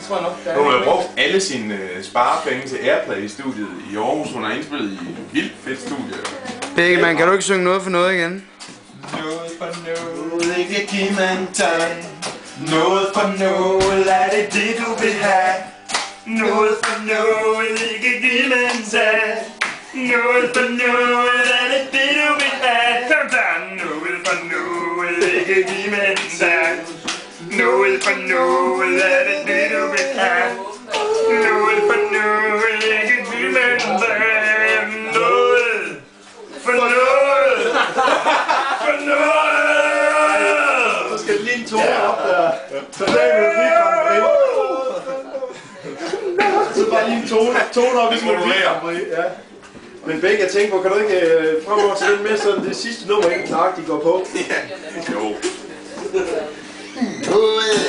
Det tror jeg nok. Hun har brugt alle sine sparepenge til Airplay-studiet i Aarhus. Hun har indspillet i et vildt fedt studie. Bækkemann, kan du ikke synge noget for noget igen? Noget for noget, ikke give man tegn. Noget for noget, er det du vil have. Noget for noget, ikke give man tegn. Noget for noget, er det du vil have. Kom så, noget for noget, ikke give man tegn. Noget for noget, er det du vil have. Noget for noget, ikke give man tegn. Noget for noget, for noget. Så skal lige en tone op der. Så lader vi lige komme ind. Så bare lige en tone op, hvis man lige kommer ind. Ja. Men Bæk, jeg tænker på, kan du ikke fremover til den med sådan det sidste nummer, ikke nøjagtigt går på? Ja, jo. Noget.